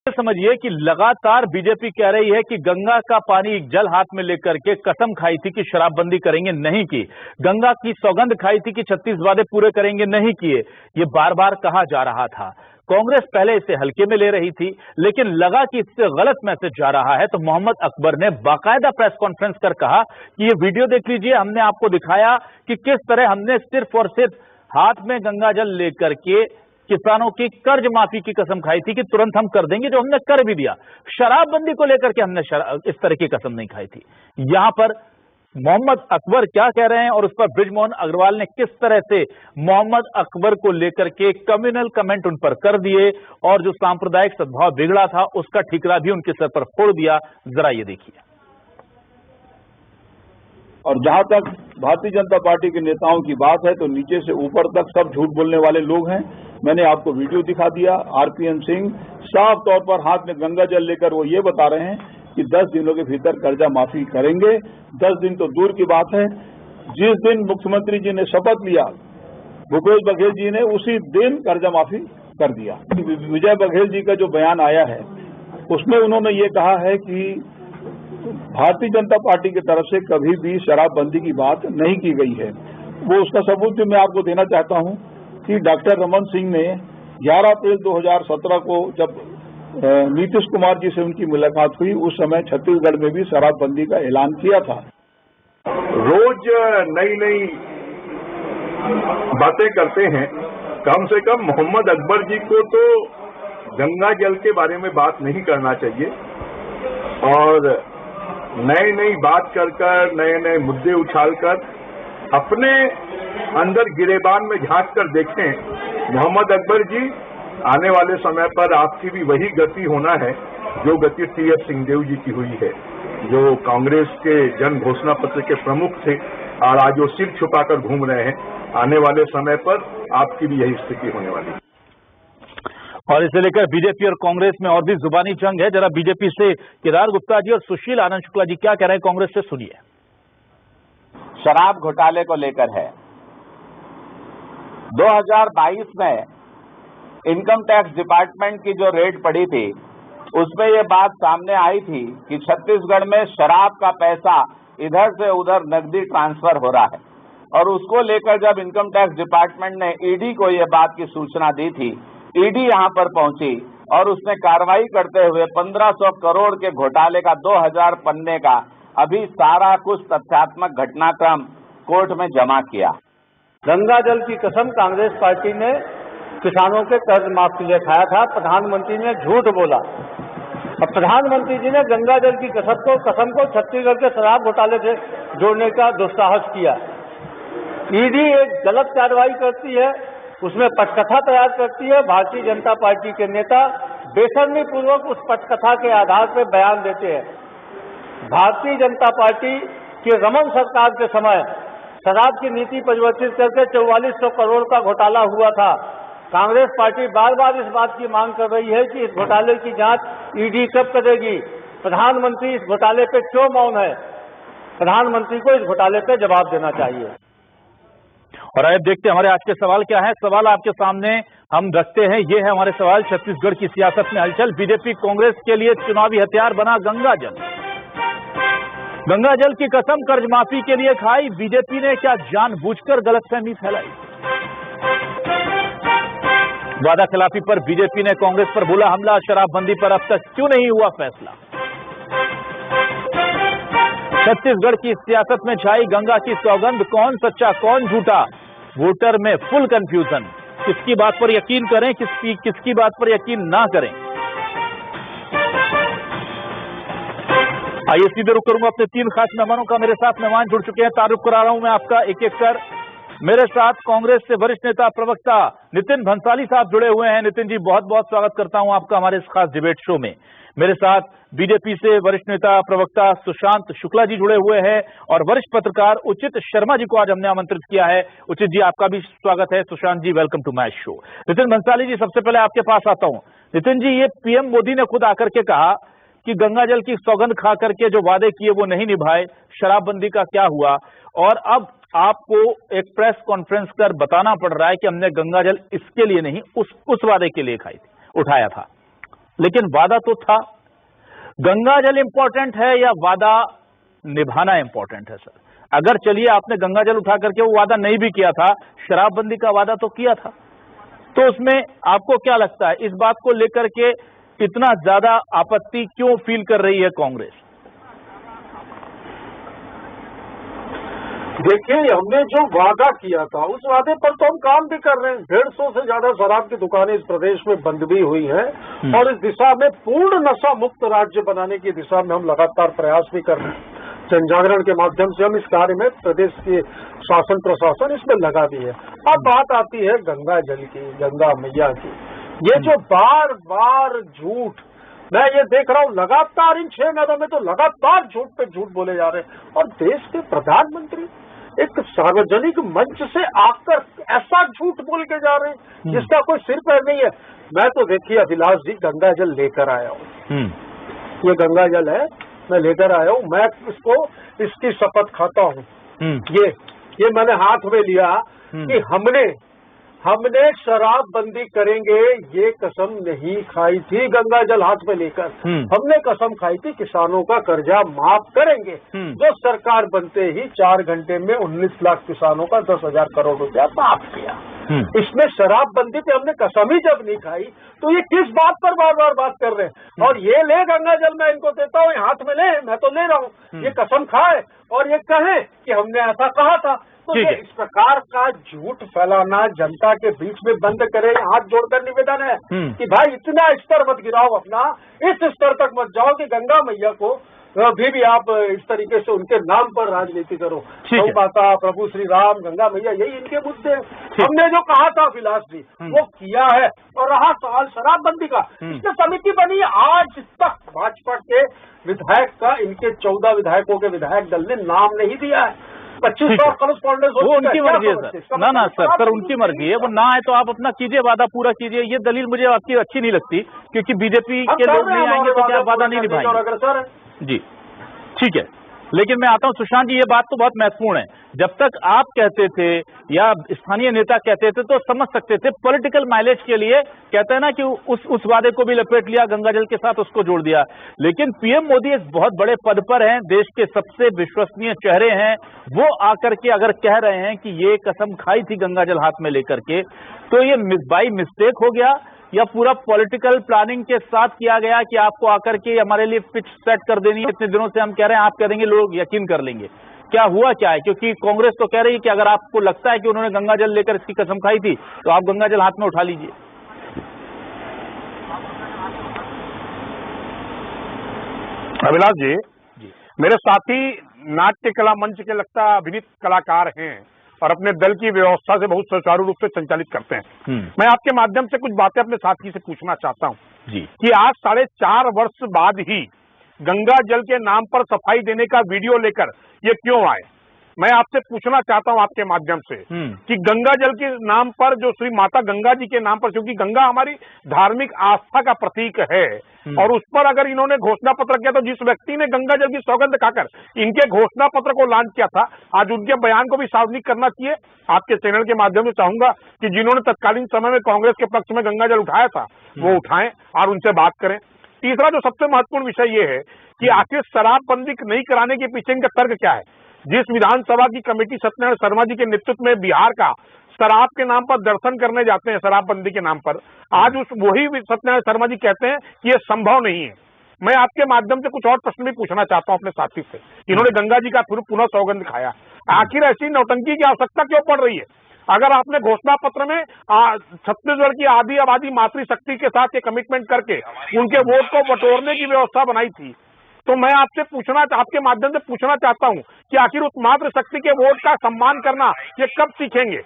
समझिए कि लगातार बीजेपी कह रही है कि गंगा का पानी जल हाथ में लेकर के कसम खाई थी कि शराबबंदी करेंगे, नहीं की। गंगा की सौगंध खाई थी कि 36 वादे पूरे करेंगे, नहीं किए। ये बार बार कहा जा रहा था। कांग्रेस पहले इसे हल्के में ले रही थी, लेकिन लगा कि इससे गलत मैसेज जा रहा है तो मोहम्मद अकबर ने बाकायदा प्रेस कॉन्फ्रेंस कर कहा कि ये वीडियो देख लीजिए, हमने आपको दिखाया कि किस तरह हमने सिर्फ और सिर्फ हाथ में गंगा जल लेकर के किसानों की कर्ज माफी की कसम खाई थी कि तुरंत हम कर देंगे, जो हमने कर भी दिया। शराबबंदी को लेकर के हमने इस तरह की कसम नहीं खाई थी। यहां पर मोहम्मद अकबर क्या कह रहे हैं और उस पर बृजमोहन अग्रवाल ने किस तरह से मोहम्मद अकबर को लेकर के कम्युनल कमेंट उन पर कर दिए और जो सांप्रदायिक सद्भाव बिगड़ा था उसका ठीकरा भी उनके सर पर फोड़ दिया, जरा ये देखिए। और जहां तक भारतीय जनता पार्टी के नेताओं की बात है तो नीचे से ऊपर तक सब झूठ बोलने वाले लोग हैं। मैंने आपको वीडियो दिखा दिया। आरपीएन सिंह साफ तौर पर हाथ में गंगा जल लेकर वो ये बता रहे हैं कि 10 दिनों के भीतर कर्जा माफी करेंगे। 10 दिन तो दूर की बात है, जिस दिन मुख्यमंत्री जी ने शपथ लिया भूपेश बघेल जी ने उसी दिन कर्जा माफी कर दिया। विजय बघेल जी का जो बयान आया है उसमें उन्होंने ये कहा है कि भारतीय जनता पार्टी की तरफ से कभी भी शराबबंदी की बात नहीं की गई है। वो उसका सबूत भी मैं आपको देना चाहता हूं कि डॉक्टर रमन सिंह ने 11 अप्रैल 2017 को जब नीतीश कुमार जी से उनकी मुलाकात हुई उस समय छत्तीसगढ़ में भी शराबबंदी का ऐलान किया था। रोज नई नई बातें करते हैं। कम से कम मोहम्मद अकबर जी को तो गंगा जल के बारे में बात नहीं करना चाहिए और नई नई बात कर नए नए मुद्दे उछालकर अपने अंदर गिरेबान में झांक कर देखें। मोहम्मद अकबर जी, आने वाले समय पर आपकी भी वही गति होना है जो गति टी.एस. सिंहदेव जी की हुई है, जो कांग्रेस के जन घोषणा पत्र के प्रमुख थे और आज वो सिर छुपाकर घूम रहे हैं। आने वाले समय पर आपकी भी यही स्थिति होने वाली है। और इसे लेकर बीजेपी और कांग्रेस में और भी जुबानी जंग है। जरा बीजेपी से केदार गुप्ता जी और सुशील आनंद शुक्ला जी क्या कह रहे हैं कांग्रेस से, सुनिए। शराब घोटाले को लेकर है। 2022 में इनकम टैक्स डिपार्टमेंट की जो रेड पड़ी थी उसमें ये बात सामने आई थी कि छत्तीसगढ़ में शराब का पैसा इधर से उधर नकदी ट्रांसफर हो रहा है और उसको लेकर जब इनकम टैक्स डिपार्टमेंट ने ईडी को ये बात की सूचना दी थी, ईडी यहां पर पहुंची और उसने कार्रवाई करते हुए 1500 करोड़ के घोटाले का 2000 पन्ने का अभी सारा कुछ तथ्यात्मक घटनाक्रम कोर्ट में जमा किया। गंगा जल की कसम कांग्रेस पार्टी ने किसानों के कर्ज माफ के लिए खाया था। प्रधानमंत्री ने झूठ बोला और प्रधानमंत्री जी ने गंगा जल की कसम को छत्तीसगढ़ के शराब घोटाले से जोड़ने का दुस्साहस किया। ईडी एक गलत कार्रवाई करती है, उसमें पटकथा तैयार करती है। भारतीय जनता पार्टी के नेता बेशर्मी पूर्वक उस पटकथा के आधार पर बयान देते हैं। भारतीय जनता पार्टी की रमन सरकार के समय शराब की नीति परिवर्तित करके 4400 करोड़ का घोटाला हुआ था। कांग्रेस पार्टी बार बार इस बात की मांग कर रही है कि इस घोटाले की जांच ईडी कब करेगी, प्रधानमंत्री इस घोटाले पे क्यों मौन है। प्रधानमंत्री को इस घोटाले पे जवाब देना चाहिए। और अब देखते हैं हमारे आज के सवाल क्या है। सवाल आपके सामने हम रखते हैं, ये है हमारे सवाल। छत्तीसगढ़ की सियासत में हलचल, बीजेपी कांग्रेस के लिए चुनावी हथियार बना गंगा जल। गंगा जल की कसम कर्ज माफी के लिए खाई, बीजेपी ने क्या जानबूझकर गलतफहमी फैलाई। वादा खिलाफी पर बीजेपी ने कांग्रेस पर बोला हमला, शराबबंदी पर अब तक क्यों नहीं हुआ फैसला। छत्तीसगढ़ की सियासत में छाई गंगा की सौगंध, कौन सच्चा कौन झूठा, वोटर में फुल कंफ्यूजन। किसकी बात पर यकीन करें, किसकी बात पर यकीन ना करें। आइए सीधे रुक करूंगा अपने 3 खास मेहमानों का। मेरे साथ मेहमान जुड़ चुके हैं, तारुफ करा रहा हूं मैं आपका एक एक कर। मेरे साथ कांग्रेस से वरिष्ठ नेता प्रवक्ता नितिन भंसाली साहब जुड़े हुए हैं। नितिन जी, बहुत बहुत स्वागत करता हूं आपका हमारे इस खास डिबेट शो में। मेरे साथ बीजेपी से वरिष्ठ नेता प्रवक्ता सुशांत शुक्ला जी जुड़े हुए हैं और वरिष्ठ पत्रकार उचित शर्मा जी को आज हमने आमंत्रित किया है। उचित जी, आपका भी स्वागत है। Sushant ji, welcome to my show. Nitin Bhansali ji, सबसे पहले आपके पास आता हूं। नितिन जी, ये पीएम मोदी ने खुद आकर के कहा कि गंगा जल की सौगंध खा करके जो वादे किए वो नहीं निभाए, शराबबंदी का क्या हुआ, और अब आपको एक प्रेस कॉन्फ्रेंस कर बताना पड़ रहा है कि हमने गंगा जल इसके लिए नहीं उस वादे के लिए उठाया था। लेकिन वादा तो था। गंगा जल इंपॉर्टेंट है या वादा निभाना इंपॉर्टेंट है सर? अगर चलिए आपने गंगा जल उठा करके वो वादा नहीं भी किया था, शराबबंदी का वादा तो किया था, तो उसमें आपको क्या लगता है इस बात को लेकर के इतना ज्यादा आपत्ति क्यों फील कर रही है कांग्रेस? देखिए, हमने जो वादा किया था उस वादे पर तो हम काम भी कर रहे हैं। 150 से ज्यादा शराब की दुकानें इस प्रदेश में बंद भी हुई हैं और इस दिशा में पूर्ण नशा मुक्त राज्य बनाने की दिशा में हम लगातार प्रयास भी कर रहे हैं। जन जागरण के माध्यम से हम इस कार्य में प्रदेश के शासन प्रशासन इसमें लगा भी है। अब बात आती है गंगा जल की, गंगा मैया की। ये जो बार बार झूठ मैं ये देख रहा हूँ, लगातार इन 6 महीनों में तो लगातार झूठ पे झूठ बोले जा रहे हैं। और देश के प्रधानमंत्री एक सार्वजनिक मंच से आकर ऐसा झूठ बोल के जा रहे हैं जिसका कोई सिर पैर नहीं है। मैं तो देखिए अभिलाष जी गंगा जल लेकर आया हूँ, ये गंगा जल है, मैं लेकर आया हूँ। मैं इसकी शपथ खाता हूँ। ये मैंने हाथ में लिया कि हमने शराबबंदी करेंगे ये कसम नहीं खाई थी। गंगा जल हाथ में लेकर हमने कसम खाई थी किसानों का कर्जा माफ करेंगे, जो सरकार बनते ही 4 घंटे में 19 लाख किसानों का 10,000 करोड़ रुपया माफ किया। इसमें शराबबंदी पे हमने कसम ही जब नहीं खाई तो ये किस बात पर बार बार बात कर रहे हैं? और ये ले गंगा जल मैं इनको देता हूँ, हाथ में ले, मैं तो ले रहा हूँ, ये कसम खाए और ये कहे कि हमने ऐसा कहा था। तो ये इस प्रकार का झूठ फैलाना जनता के बीच में बंद करे। हाथ जोड़कर निवेदन है कि भाई इतना स्तर मत गिराओ अपना, इस स्तर तक मत जाओ कि गंगा मैया को भी आप इस तरीके से उनके नाम पर राजनीति करो। गौ माता, प्रभु श्री राम, गंगा मैया, यही इनके मुद्दे हैं। हमने जो कहा था अभिलाष जी वो किया है। और रहा सवाल शराबबंदी का, इसमें समिति बनी, आज तक भाजपा के विधायक का इनके 14 विधायकों के विधायक दल ने नाम नहीं दिया है। 2500 करस्पॉन्डेंस वो उनकी मर्जी है सर। ना सर उनकी मर्जी है, वो ना है तो आप अपना कीजिए, वादा पूरा कीजिए। ये दलील मुझे आपकी अच्छी नहीं लगती, क्योंकि बीजेपी के लोग नहीं आएंगे तो क्या वादा नहीं निभाएंगे? जी ठीक है, लेकिन मैं आता हूं सुशांत जी, ये बात तो बहुत महत्वपूर्ण है। जब तक आप कहते थे या स्थानीय नेता कहते थे तो समझ सकते थे, पॉलिटिकल माइलेज के लिए कहते हैं ना कि उस वादे को भी लपेट लिया, गंगा जल के साथ उसको जोड़ दिया। लेकिन पीएम मोदी एक बहुत बड़े पद पर हैं, देश के सबसे विश्वसनीय चेहरे हैं, वो आकर के अगर कह रहे हैं कि ये कसम खाई थी गंगा जल हाथ में लेकर के, तो ये बाई मिस्टेक हो गया या पूरा पॉलिटिकल प्लानिंग के साथ किया गया कि आपको आकर के हमारे लिए पिच सेट कर देनी है? इतने दिनों से हम कह रहे हैं, आप कह देंगे लोग यकीन कर लेंगे। क्या हुआ क्या है? क्योंकि कांग्रेस तो कह रही है कि अगर आपको लगता है कि उन्होंने गंगा जल लेकर इसकी कसम खाई थी तो आप गंगा जल हाथ में उठा लीजिए। अभिलाष जी, मेरे साथी नाट्य कला मंच के लगता अभिनीत कलाकार हैं और अपने दल की व्यवस्था से बहुत सुचारू रूप से संचालित करते हैं। मैं आपके माध्यम से कुछ बातें अपने साथी से पूछना चाहता हूं जी कि आज 4.5 वर्ष बाद ही गंगा जल के नाम पर सफाई देने का वीडियो लेकर ये क्यों आए? मैं आपसे पूछना चाहता हूं आपके माध्यम से कि गंगा जल के नाम पर, जो श्री माता गंगा जी के नाम पर, क्योंकि गंगा हमारी धार्मिक आस्था का प्रतीक है, और उस पर अगर इन्होंने घोषणा पत्र किया तो जिस व्यक्ति ने गंगा जल की सौगंध खाकर इनके घोषणा पत्र को लॉन्च किया था, आज उनके बयान को भी सार्वजनिक करना चाहिए। आपके चैनल के माध्यम से चाहूंगा कि जिन्होंने तत्कालीन समय में कांग्रेस के पक्ष में गंगा जल उठाया था वो उठाएं और उनसे बात करें। तीसरा जो सबसे महत्वपूर्ण विषय ये है कि आखिर शराबबंदी नहीं कराने के पीछे इनका तर्क क्या है? जिस विधानसभा की कमेटी सत्यनारायण शर्मा जी के नेतृत्व में बिहार का शराब के नाम पर दर्शन करने जाते हैं, शराबबंदी के नाम पर, आज वही सत्यनारायण शर्मा जी कहते हैं कि यह संभव नहीं है। मैं आपके माध्यम से कुछ और प्रश्न भी पूछना चाहता हूं अपने साथी से। इन्होंने गंगा जी का पुनः सौगंध खाया, आखिर ऐसी नौटंकी की आवश्यकता क्यों पड़ रही है? अगर आपने घोषणा पत्र में छत्तीसगढ़ की आधी आबादी मातृशक्ति के साथ ये कमिटमेंट करके उनके वोट को बटोरने की व्यवस्था बनाई थी, तो मैं आपसे आपके माध्यम से पूछना चाहता हूं कि आखिर उस मातृशक्ति के वोट का सम्मान करना ये कब सीखेंगे?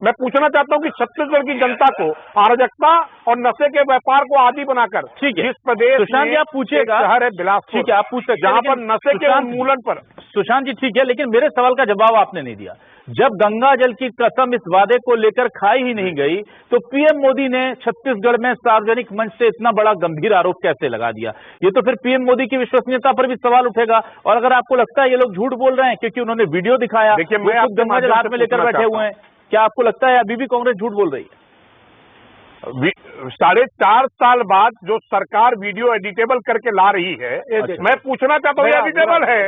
मैं पूछना चाहता हूं कि छत्तीसगढ़ की जनता को अराजकता और नशे के व्यापार को आदी बनाकर, ठीक है, जिस प्रदेश सुशांत जी आप पूछिएगा, शहर है बिलासपुर, ठीक है आप पूछ सकते हैं, जहां पर नशे के उन्मूलन पर। सुशांत जी ठीक है, लेकिन मेरे सवाल का जवाब आपने नहीं दिया। जब गंगा जल की कसम इस वादे को लेकर खाई ही नहीं गई तो पीएम मोदी ने छत्तीसगढ़ में सार्वजनिक मंच से इतना बड़ा गंभीर आरोप कैसे लगा दिया? ये तो फिर पीएम मोदी की विश्वसनीयता पर भी सवाल उठेगा। और अगर आपको लगता है ये लोग झूठ बोल रहे हैं क्योंकि उन्होंने वीडियो दिखाया, देखिए मैं गंगा जल हाथ में लेकर बैठे हुए हैं, क्या आपको लगता है अभी भी कांग्रेस झूठ बोल रही है? 4.5 साल बाद जो सरकार वीडियो एडिटेबल करके ला रही है, मैं पूछना चाहता हूँ, एडिटेबल है,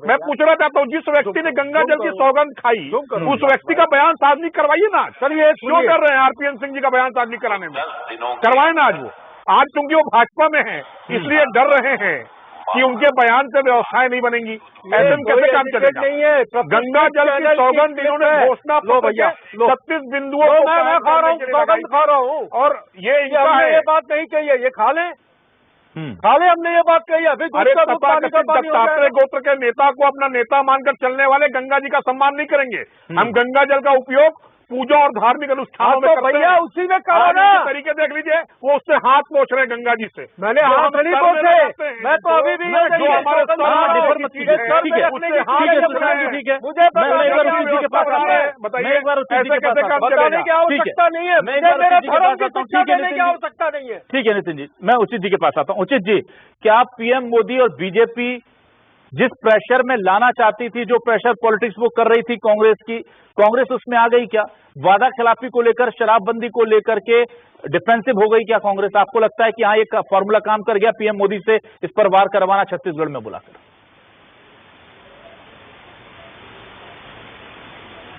मैं पूछना चाहता हूँ, जिस व्यक्ति ने गंगा जल की सौगंध खाई उस व्यक्ति का बयान सार्वजनिक करवाइए ना। चलिए, क्यों कर रहे हैं आरपीएन सिंह जी का बयान सार्वजनिक कराने में? करवाए ना आज वो। आज चूंकि वो भाजपा में है इसलिए डर रहे हैं कि उनके बयान से व्यवस्थाएं नहीं बनेंगी। ऐसे में कैसे काम चलेगा? नहीं है, गंगा जल की सौगंध इन्होंने घोषणा भैया 36 बिंदुओं को मैं खा रहा हूँ, सौगंध खा रहा हूँ, और ये बात नहीं कही है, ये खा लें, हमने ये बात कही है। अभी दत्तात्रेय गोत्र के नेता को अपना नेता मानकर चलने वाले गंगा जी का सम्मान नहीं करेंगे। हम गंगा जल का उपयोग पूजा और धार्मिक अनुष्ठानों में करते हैं। उसी में कहा ना, तरीके देख लीजिए, वो उससे हाथ पोछ रहे गंगा जी से। मैंने हाथ नहीं पोछे, मैं तो अभी भी जो हमारे ठीक है, मुझे बताइए, एक बार ऐसे कैसे काम चलेगा? की आवश्यकता नहीं है, मेरे धर्म की शिक्षा देने की आवश्यकता नहीं है। ठीक है नितिन जी, मैं उचित जी के पास आता हूँ। उचित जी, क्या पीएम मोदी और बीजेपी जिस प्रेशर में लाना चाहती थी, जो प्रेशर पॉलिटिक्स वो कर रही थी कांग्रेस उसमें आ गई क्या? वादा खिलाफी को लेकर, शराबबंदी को लेकर के डिफेंसिव हो गई क्या कांग्रेस? आपको लगता है कि हाँ, एक फॉर्मूला काम कर गया पीएम मोदी से इस पर वार करवाना छत्तीसगढ़ में बुलाकर?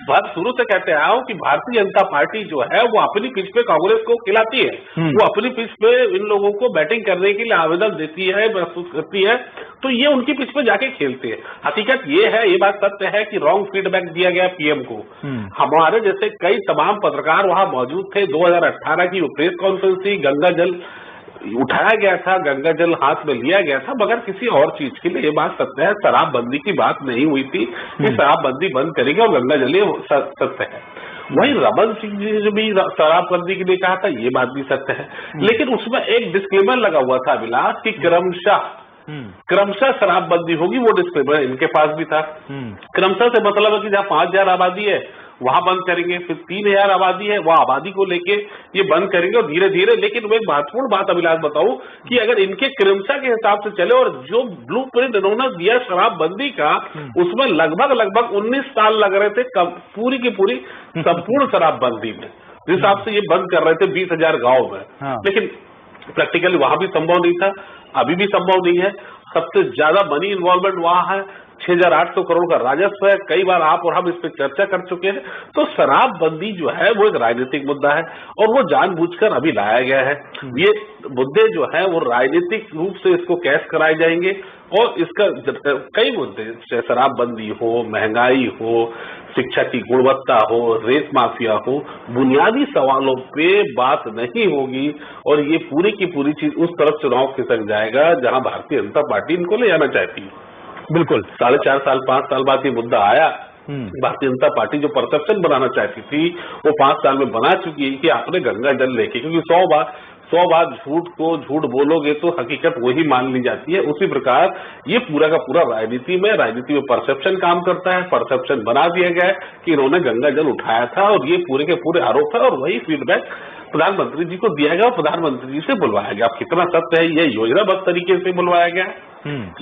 बात शुरू से कहते आया हूं कि भारतीय जनता पार्टी जो है वो अपनी पिच पे कांग्रेस को खिलाती है, वो अपनी पिच पे इन लोगों को बैटिंग करने के लिए आवेदन देती है, प्रस्तुत करती है, तो ये उनकी पिच पे जाके खेलते हैं। हकीकत ये है, ये बात सत्य है कि रॉन्ग फीडबैक दिया गया पीएम को। हमारे जैसे कई तमाम पत्रकार वहां मौजूद थे। 2018 की प्रेस कॉन्फ्रेंस थी, गंगा जल उठाया गया था, गंगा जल हाथ में लिया गया था, मगर किसी और चीज के लिए। ये बात सत्य है, शराबबंदी की बात नहीं हुई थी कि शराबबंदी बंद करेंगे और गंगा जल, ये सत्य है। वहीं रमन सिंह जी ने भी शराबबंदी के लिए कहा था, ये बात भी सत्य है, लेकिन उसमें एक डिस्क्लेमर लगा हुआ था अभिलाष कि क्रमशः शराबबंदी होगी। वो डिस्क्लेमर इनके पास भी था। क्रमशः से मतलब है कि जहाँ 5000 आबादी है वहां बंद करेंगे, फिर 3000 आबादी है वह आबादी को लेके ये बंद करेंगे, और धीरे धीरे। लेकिन मैं एक महत्वपूर्ण बात अभिलाष बताऊं कि अगर इनके क्रमशः के हिसाब से चले, और जो ब्लूप्रिंट इन्होंने दिया शराबबंदी का, उसमें लगभग 19 साल लग रहे थे पूरी की पूरी संपूर्ण शराबबंदी में। जिस हिसाब से ये बंद कर रहे थे 20,000 गाँव में, लेकिन प्रैक्टिकली वहां भी संभव नहीं था, अभी भी संभव नहीं है। सबसे ज्यादा मनी इन्वॉल्वमेंट वहां है, 6,800 करोड़ का राजस्व है। कई बार आप और हम इस पर चर्चा कर चुके हैं। तो शराबबंदी जो है वो एक राजनीतिक मुद्दा है, और वो जानबूझकर अभी लाया गया है। ये मुद्दे जो है वो राजनीतिक रूप से इसको कैश कराए जाएंगे, और इसका कई मुद्दे, चाहे शराबबंदी हो, महंगाई हो, शिक्षा की गुणवत्ता हो, रेत माफिया हो, बुनियादी सवालों पे बात नहीं होगी, और ये पूरी की पूरी चीज उस तरफ चुनाव खिसक जाएगा जहां भारतीय जनता पार्टी इनको ले जाना चाहती है। बिल्कुल 4.5 साल 5 साल बाद ये मुद्दा आया। भारतीय जनता पार्टी जो परसेप्शन बनाना चाहती थी वो 5 साल में बना चुकी है कि आपने गंगा जल लेके, क्योंकि 100 बार झूठ बोलोगे तो हकीकत वही मान ली जाती है। उसी प्रकार ये पूरा का पूरा राजनीति में परसेप्शन काम करता है। परसेप्शन बना दिया गया है कि इन्होंने गंगा जल उठाया था, और ये पूरे के पूरे आरोप है, और वही फीडबैक प्रधानमंत्री जी को दिया गया और प्रधानमंत्री जी से बुलवाया गया। कितना सत्य है, ये योजनाबद्ध तरीके से बुलवाया गया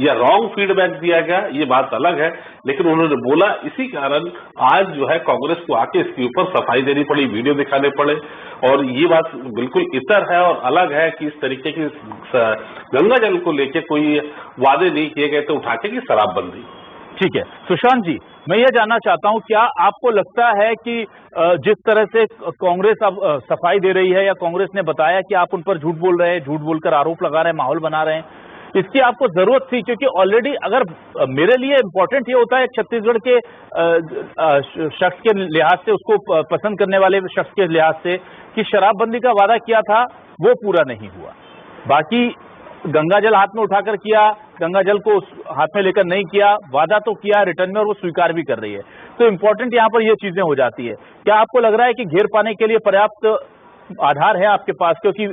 या रॉन्ग फीडबैक दिया गया, ये बात अलग है, लेकिन उन्होंने बोला। इसी कारण आज जो है कांग्रेस को आके इसके ऊपर सफाई देनी पड़ी, वीडियो दिखाने पड़े, और ये बात बिल्कुल इतर है और अलग है कि इस तरीके की गंगा जल को लेके कोई वादे नहीं किए गए थे उठा के कि शराबबंदी। ठीक है सुशांत जी, मैं ये जानना चाहता हूं, क्या आपको लगता है कि जिस तरह से कांग्रेस अब सफाई दे रही है, या कांग्रेस ने बताया कि आप उन पर झूठ बोल रहे हैं, झूठ बोलकर आरोप लगा रहे हैं, माहौल बना रहे हैं, इसकी आपको जरूरत थी? क्योंकि ऑलरेडी, अगर मेरे लिए इंपॉर्टेंट ये होता है छत्तीसगढ़ के शख्स के लिहाज से, उसको पसंद करने वाले शख्स के लिहाज से, कि शराबबंदी का वादा किया था वो पूरा नहीं हुआ। बाकी गंगा जल हाथ में उठाकर किया, गंगा जल को हाथ में लेकर नहीं किया, वादा तो किया रिटर्न में, और वो स्वीकार भी कर रही है। तो इंपॉर्टेंट यहाँ पर ये चीजें हो जाती है। क्या आपको लग रहा है कि घेर पाने के लिए पर्याप्त आधार है आपके पास? क्योंकि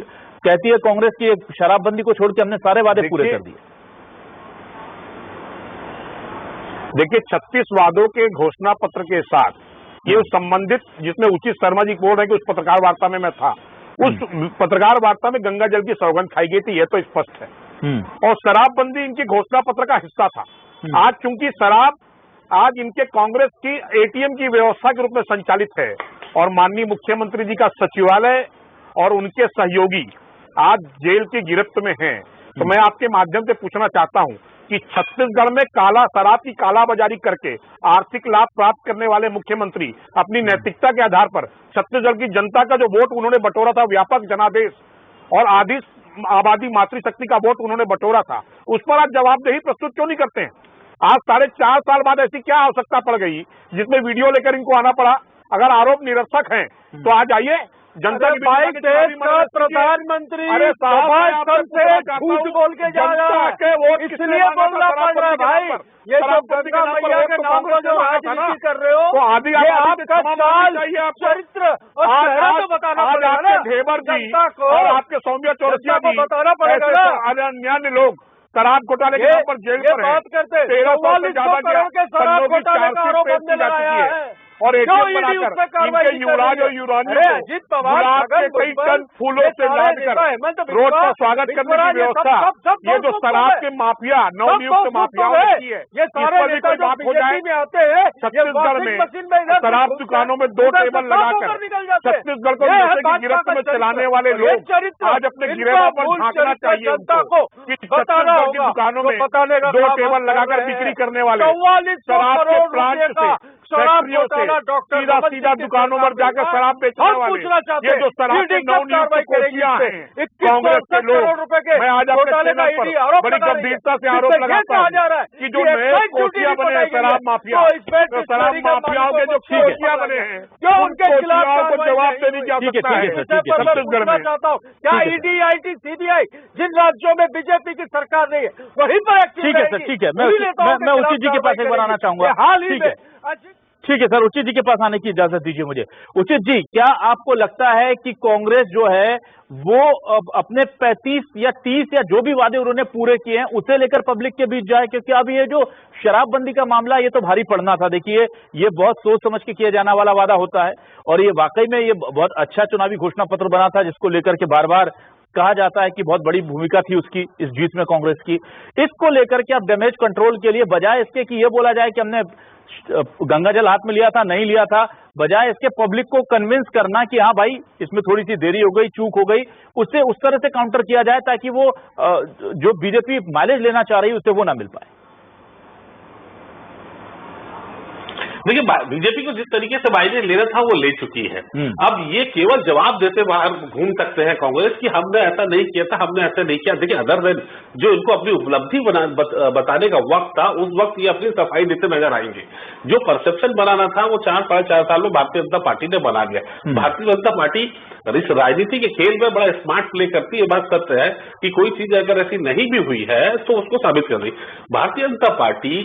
कहती है कांग्रेस की शराबबंदी को छोड़ के हमने सारे वादे पूरे कर दिए। देखिए, 36 वादों के घोषणा पत्र के साथ ये संबंधित, जिसमें उचित शर्मा जी बोल रहे हैं कि उस पत्रकार वार्ता में मैं था, उस पत्रकार वार्ता में गंगा जल की सौगंध खाई गई थी, यह तो स्पष्ट है। और शराबबंदी इनकी घोषणा पत्र का हिस्सा था। आज चूंकि शराब आज इनके कांग्रेस की एटीएम की व्यवस्था के रूप में संचालित है, और माननीय मुख्यमंत्री जी का सचिवालय और उनके सहयोगी आज जेल की गिरफ्त में हैं, तो मैं आपके माध्यम से पूछना चाहता हूं कि छत्तीसगढ़ में काला शराब की कालाबाजारी करके आर्थिक लाभ प्राप्त करने वाले मुख्यमंत्री अपनी नैतिकता के आधार पर छत्तीसगढ़ की जनता का जो वोट उन्होंने बटोरा था, व्यापक जनादेश और आधी आबादी मातृशक्ति का वोट उन्होंने बटोरा था, उस पर आज जवाबदेही प्रस्तुत क्यों नहीं करते हैं? आज 4.5 साल बाद ऐसी क्या आवश्यकता पड़ गई जिसमें वीडियो लेकर इनको आना पड़ा? अगर आरोप निरर्थक हैं तो आज आइए जनता की प्रधानमंत्री झूठ बोल के जा रहा है, इसलिए बोलना पड़ रहा है भाई। ये जो गंगा मैया के नाम पर जो राजनीति कर रहे हो, तो आदि ये आपका चाल चरित्र और चेहरा तो बताना पड़ेगा ना ढेबर जी जनता को, और आपके सौम्या चौरसिया को बताना पड़ेगा ना। अन्य लोग शराब घोटाले के नाम पर जेल पर हैं। बात करते 1300 से ज्यादा के शराब घोटाले का आरोप हमने लगाया है और एटीएम बनाकर इनके युवराज और युवरानियों को गुलाब के कई टन फूलों से लादकर रोड पर स्वागत करने की व्यवस्था, ये जो शराब के माफिया, नवनियुक्त माफियाओं ने की है, ये सारे भी कोई बात हो जाए। आते हैं छत्तीसगढ़ में शराब दुकानों में 2 टेबल लगाकर छत्तीसगढ़ को नशे की गिरफ्त में चलाने वाले लोग आज अपने गिरेबां पर झांकना चाहिए उनको कि छत्तीसगढ़ की दुकानों में 2 टेबल लगाकर बिक्री करने वाले शराब के प्लांट से फैक्ट्रियों से सीधा दुकानों पर जाकर शराब बेचने वाले, ये जो शराब के नवनियुक्त कोचियां हैं कांग्रेस के लोग, मैं आज आपके चैनल पर बड़ी गंभीरता से आरोप लगाता हूं कि जो नए कोचियां बने हैं शराब माफिया, शराब माफियाओं के जो कोचियां बने हैं, उन कोचियाओं को जवाब देने की आवश्यकता है छत्तीसगढ़ में। क्या ईडी, आईटी, सीबीआई जिन राज्यों में बीजेपी की सरकार नहीं है वहीं पर ठीक है सर, ठीक है। मैं उचित जी के पास एक बार आना चाहूंगा। हाल ही में ठीक है सर, उचित जी के पास आने की इजाजत दीजिए मुझे। उचित जी, क्या आपको लगता है कि कांग्रेस जो है वो अपने 35 या 30 या जो भी वादे उन्होंने पूरे किए हैं उसे लेकर पब्लिक के बीच जाए? क्योंकि अब ये जो शराबबंदी का मामला, ये तो भारी पड़ना था। देखिए, ये बहुत सोच समझ के किया जाने वाला वादा होता है और ये वाकई में ये बहुत अच्छा चुनावी घोषणा पत्र बना था, जिसको लेकर के बार बार कहा जाता है कि बहुत बड़ी भूमिका थी उसकी इस जीत में कांग्रेस की। इसको लेकर के अब डैमेज कंट्रोल के लिए बजाय इसके कि ये बोला जाए कि हमने गंगा जल हाथ में लिया था, नहीं लिया था, बजाय इसके पब्लिक को कन्विंस करना कि हाँ भाई इसमें थोड़ी सी देरी हो गई, चूक हो गई, उससे उस तरह से काउंटर किया जाए ताकि वो जो बीजेपी माइलेज लेना चाह रही है उसे वो ना मिल पाए। देखिए, बीजेपी को जिस तरीके से माइलेज लेना था वो ले चुकी है। अब ये केवल जवाब देते बाहर घूम सकते हैं कांग्रेस कि हमने ऐसा नहीं किया था, हमने ऐसा नहीं किया। देखिए, अदर देन जो इनको अपनी उपलब्धि बताने का वक्त था, उस वक्त ये अपनी सफाई देते नजर आएंगे। जो परसेप्शन बनाना था वो 4-4.5 साल में भारतीय जनता पार्टी ने बना लिया। भारतीय जनता पार्टी इस राजनीति के खेल में बड़ा स्मार्ट प्ले करती है। ये बात सत्य है कि कोई चीज अगर ऐसी नहीं भी हुई है तो उसको साबित कर रही। भारतीय जनता पार्टी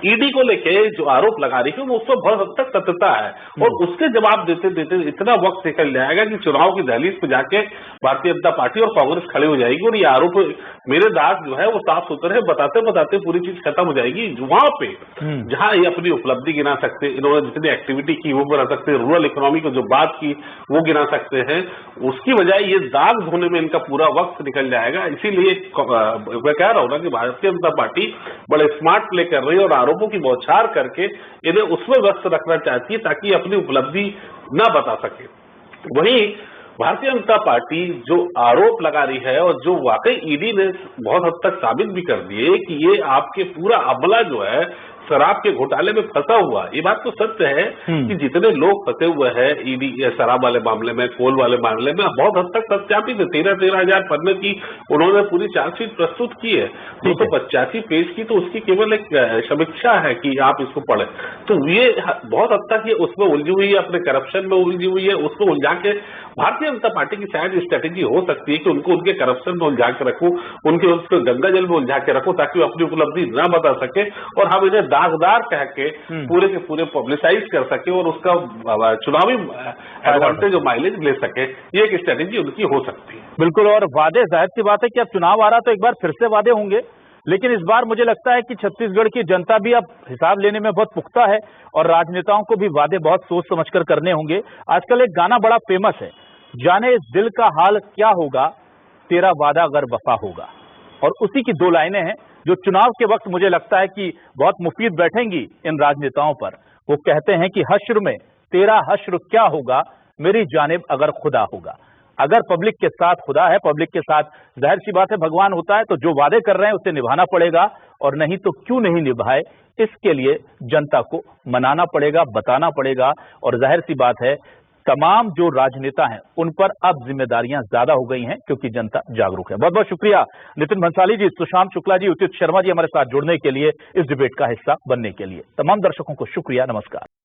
ईडी को लेके जो आरोप लगा रही है वो उसमें बहुत हद तक सत्यता है और उसके जवाब देते देते इतना वक्त निकल जाएगा कि चुनाव की दहलीज पे जाके भारतीय जनता पार्टी और कांग्रेस खड़े हो जाएगी और ये आरोप मेरे दाग जो है वो साफ सुथरे है, बताते बताते पूरी चीज खत्म हो जाएगी। वहां पे जहां ये अपनी उपलब्धि गिना सकते, इन्होंने जितनी एक्टिविटी की वो गिना सकते, रूरल इकोनॉमी को जो बात की वो गिना सकते हैं, उसकी वजह ये दाग धोने में इनका पूरा वक्त निकल जाएगा। इसीलिए मैं कह रहा हूं ना कि भारतीय जनता पार्टी बड़े स्मार्ट प्ले कर रही है और आरोपों की बौछार करके इन्हें उसमें व्यस्त रखना चाहती है ताकि अपनी उपलब्धि न बता सके। वहीं भारतीय जनता पार्टी जो आरोप लगा रही है और जो वाकई ईडी ने बहुत हद तक साबित भी कर दिए कि ये आपके पूरा अमला जो है शराब के घोटाले में फंसा हुआ, ये बात तो सत्य है कि जितने लोग फंसे हुए हैं ईडी शराब वाले मामले में, कोल वाले मामले में, बहुत हद तक सत्यापित है। 13,000 पन्ने की उन्होंने पूरी चार्जशीट प्रस्तुत की है। 285 पेज की तो उसकी केवल एक समीक्षा है कि आप इसको पढ़ें। तो ये बहुत हद तक ये उसमें उलझी हुई है, अपने करप्शन में उलझी हुई है। उसको उलझा के भारतीय जनता पार्टी की शायद स्ट्रेटेजी हो सकती है कि उनको उनके करप्शन में उलझा के रखूं, उसको गंगा जल में उलझा के रखूं ताकि वो अपनी उपलब्धि न बता सके और हम इन्हें दागदार कह के पूरे के पूरे पब्लिसाइज कर सके और उसका चुनावी एडवांटेज और माइलेज ले सके। ये एक स्ट्रेटेजी उनकी हो सकती है। बिल्कुल, और वादे, जाहिर सी बात है कि अब चुनाव आ रहा तो एक बार फिर से वादे होंगे, लेकिन इस बार मुझे लगता है कि छत्तीसगढ़ की जनता भी अब हिसाब लेने में बहुत पुख्ता है और राजनेताओं को भी वादे बहुत सोच समझकर करने होंगे। आजकल एक गाना बड़ा फेमस है, जाने इस दिल का हाल क्या होगा, तेरा वादा अगर वफा होगा, और उसी की 2 लाइनें हैं जो चुनाव के वक्त मुझे लगता है कि बहुत मुफीद बैठेंगी इन राजनेताओं पर। वो कहते हैं कि हश्र में तेरा हश्र क्या होगा, मेरी जानिब अगर खुदा होगा। अगर पब्लिक के साथ खुदा है, पब्लिक के साथ जाहिर सी बात है भगवान होता है, तो जो वादे कर रहे हैं उसे निभाना पड़ेगा, और नहीं तो क्यों नहीं निभाए, इसके लिए जनता को मनाना पड़ेगा, बताना पड़ेगा। और जाहिर सी बात है तमाम जो राजनेता हैं उन पर अब जिम्मेदारियां ज्यादा हो गई हैं, क्योंकि जनता जागरूक है। बहुत बहुत शुक्रिया नितिन भंसाली जी, सुशांत शुक्ला जी, उचित शर्मा जी हमारे साथ जुड़ने के लिए, इस डिबेट का हिस्सा बनने के लिए। तमाम दर्शकों को शुक्रिया, नमस्कार।